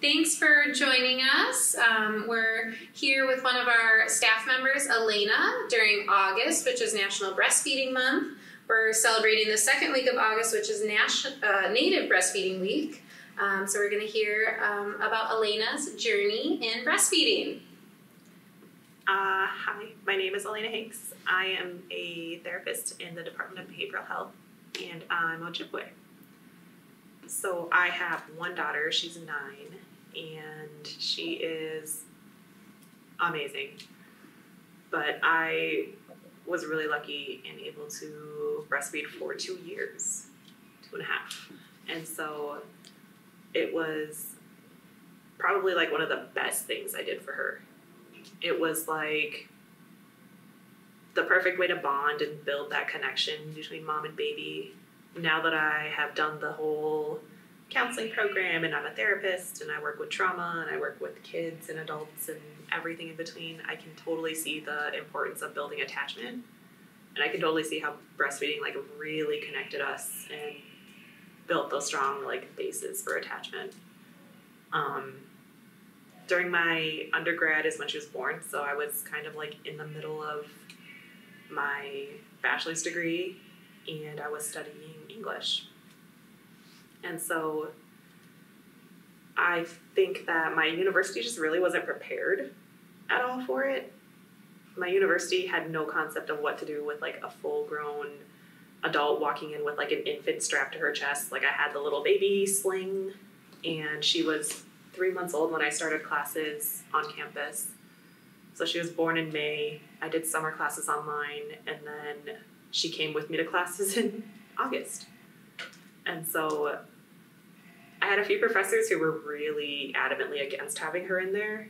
Thanks for joining us. We're here with one of our staff members, Elena, during August, which is National Breastfeeding Month. We're celebrating the second week of August, which is Native Breastfeeding Week. So we're going to hear about Elena's journey in breastfeeding. Hi, my name is Elena Hanks. I am a therapist in the Department of Behavioral Health, and I'm Ojibwe. So I have one daughter, she's 9, and she is amazing. But I was really lucky and able to breastfeed for 2 years, 2.5. And so it was probably like one of the best things I did for her. It was like the perfect way to bond and build that connection between mom and baby. Now that I have done the whole counseling program and I'm a therapist and I work with trauma and I work with kids and adults and everything in between, I can totally see the importance of building attachment. And I can totally see how breastfeeding like really connected us and built those strong like bases for attachment. During my undergrad is when she was born, so I was kind of like in the middle of my bachelor's degree and I was studying English. And so I think that my university just really wasn't prepared at all for it. My university had no concept of what to do with like a full-grown adult walking in with like an infant strapped to her chest. Like I had the little baby sling and she was 3 months old when I started classes on campus. So she was born in May. I did summer classes online, and then she came with me to classes in August. And so I had a few professors who were really adamantly against having her in there.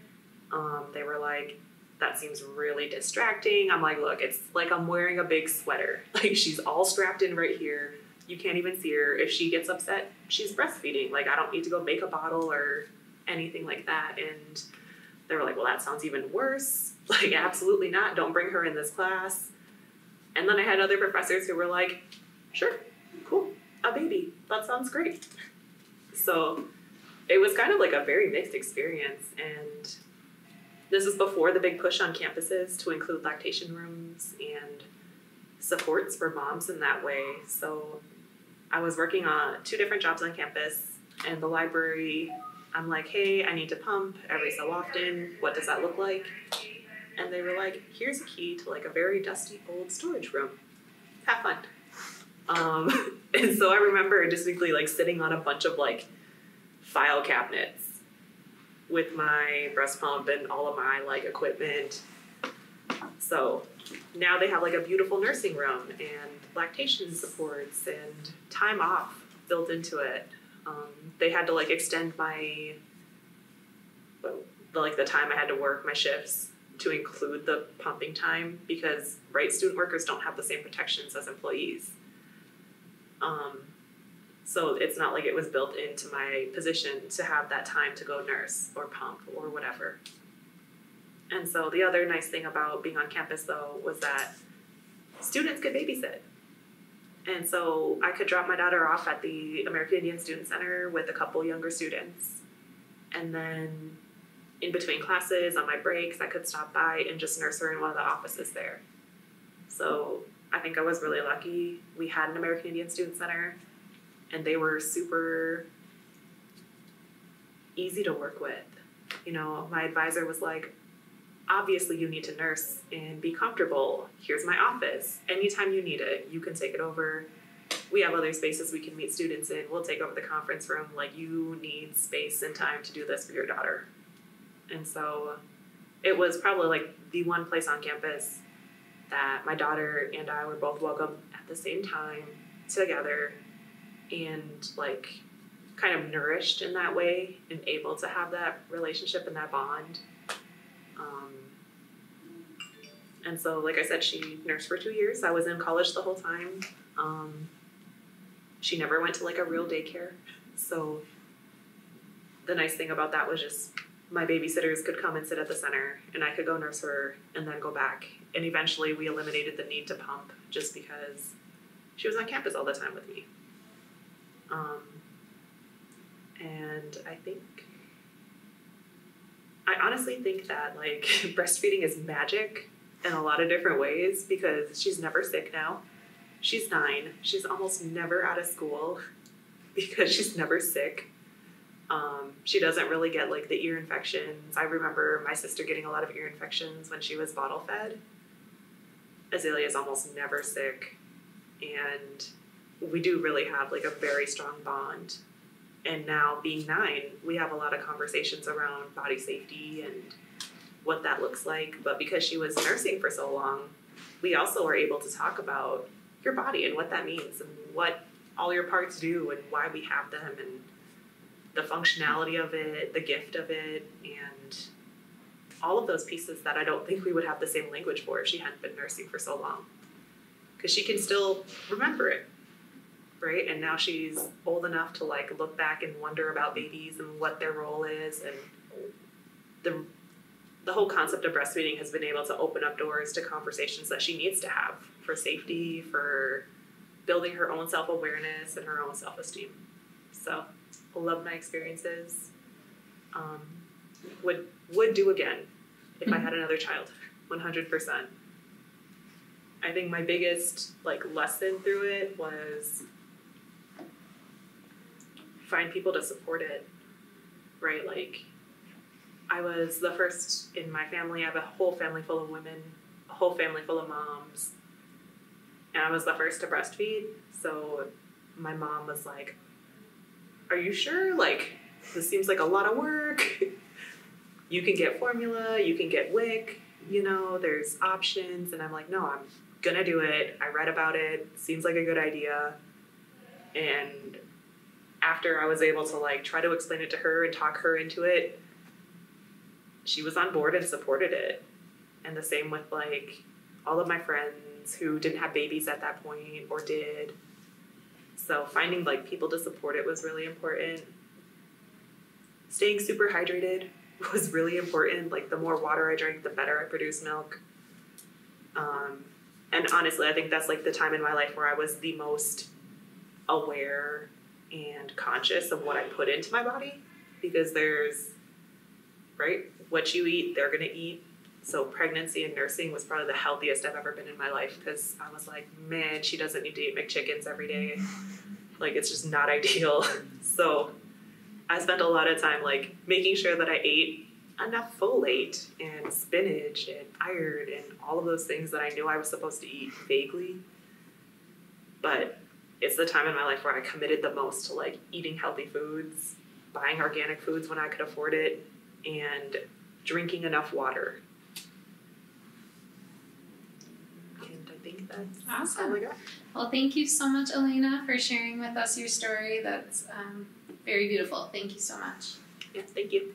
They were like, that seems really distracting. I'm like, look, it's like I'm wearing a big sweater. Like she's all strapped in right here. You can't even see her. If she gets upset, she's breastfeeding. Like I don't need to go make a bottle or anything like that. And they were like, well, that sounds even worse. Like, absolutely not. Don't bring her in this class. And then I had other professors who were like, sure, cool, a baby. That sounds great. So it was kind of like a very mixed experience. And this is before the big push on campuses to include lactation rooms and supports for moms in that way. So I was working on 2 different jobs on campus, and the library, I'm like, hey, I need to pump every so often. What does that look like? And they were like, here's a key to like a very dusty old storage room. Have fun. And so I remember distinctly like sitting on a bunch of like file cabinets with my breast pump and all of my like equipment. So now they have like a beautiful nursing room and lactation supports and time off built into it. They had to like extend my, the time I had to work, my shifts, to include the pumping time because, right, student workers don't have the same protections as employees. So it's not like it was built into my position to have that time to go nurse or pump or whatever. And so the other nice thing about being on campus, though, was that students could babysit. And so I could drop my daughter off at the American Indian Student Center with a couple younger students. And then in between classes, on my breaks, I could stop by and just nurse her in one of the offices there. So I think I was really lucky. We had an American Indian Student Center, and they were super easy to work with. You know, my advisor was like, obviously you need to nurse and be comfortable. Here's my office. Anytime you need it, you can take it over. We have other spaces we can meet students in. We'll take over the conference room. Like, you need space and time to do this for your daughter. And so it was probably like the one place on campus that my daughter and I were both welcome at the same time together and like kind of nourished in that way and able to have that relationship and that bond. And so, like I said, she nursed for 2 years. I was in college the whole time. She never went to like a real daycare. So the nice thing about that was just my babysitters could come and sit at the center and I could go nurse her and then go back. And eventually we eliminated the need to pump just because she was on campus all the time with me. And I think I honestly think that like breastfeeding is magic in a lot of different ways because she's never sick now. She's 9. She's almost never out of school because she's never sick. She doesn't really get like the ear infections. I remember my sister getting a lot of ear infections when she was bottle fed. Azalea is almost never sick, and we do really have like a very strong bond. And now being 9, we have a lot of conversations around body safety and what that looks like. But because she was nursing for so long, we also are able to talk about your body and what that means and what all your parts do and why we have them and the functionality of it, the gift of it, and all of those pieces that I don't think we would have the same language for if she hadn't been nursing for so long. Because she can still remember it, right? And now she's old enough to like look back and wonder about babies and what their role is, and the whole concept of breastfeeding has been able to open up doors to conversations that she needs to have for safety, for building her own self-awareness and her own self-esteem. So I love my experiences. Would do again if I had another child, 100%. I think my biggest like lesson through it was find people to support it, right? Like I was the first in my family. I have a whole family full of women, a whole family full of moms, and I was the first to breastfeed. So my mom was like, "Are you sure? Like, this seems like a lot of work. You can get formula, you can get WIC, you know, there's options." And I'm like, "No, I'm gonna do it. I read about it. Seems like a good idea." And after I was able to like try to explain it to her and talk her into it, she was on board and supported it. And the same with like all of my friends who didn't have babies at that point or did. So finding like people to support it was really important. Staying super hydrated was really important. Like the more water I drank, the better I produced milk. And honestly, I think that's like the time in my life where I was the most aware and conscious of what I put into my body, because there's, right, what you eat, they're gonna eat. So pregnancy and nursing was probably the healthiest I've ever been in my life, because I was like, man, she doesn't need to eat McChickens every day. Like, it's just not ideal. So I spent a lot of time like making sure that I ate enough folate and spinach and iron and all of those things that I knew I was supposed to eat vaguely. But it's the time in my life where I committed the most to like eating healthy foods, buying organic foods when I could afford it, and drinking enough water. And I think that's awesome. all I got. Well, thank you so much, Elena, for sharing with us your story. That's very beautiful. Thank you so much. Yeah, thank you.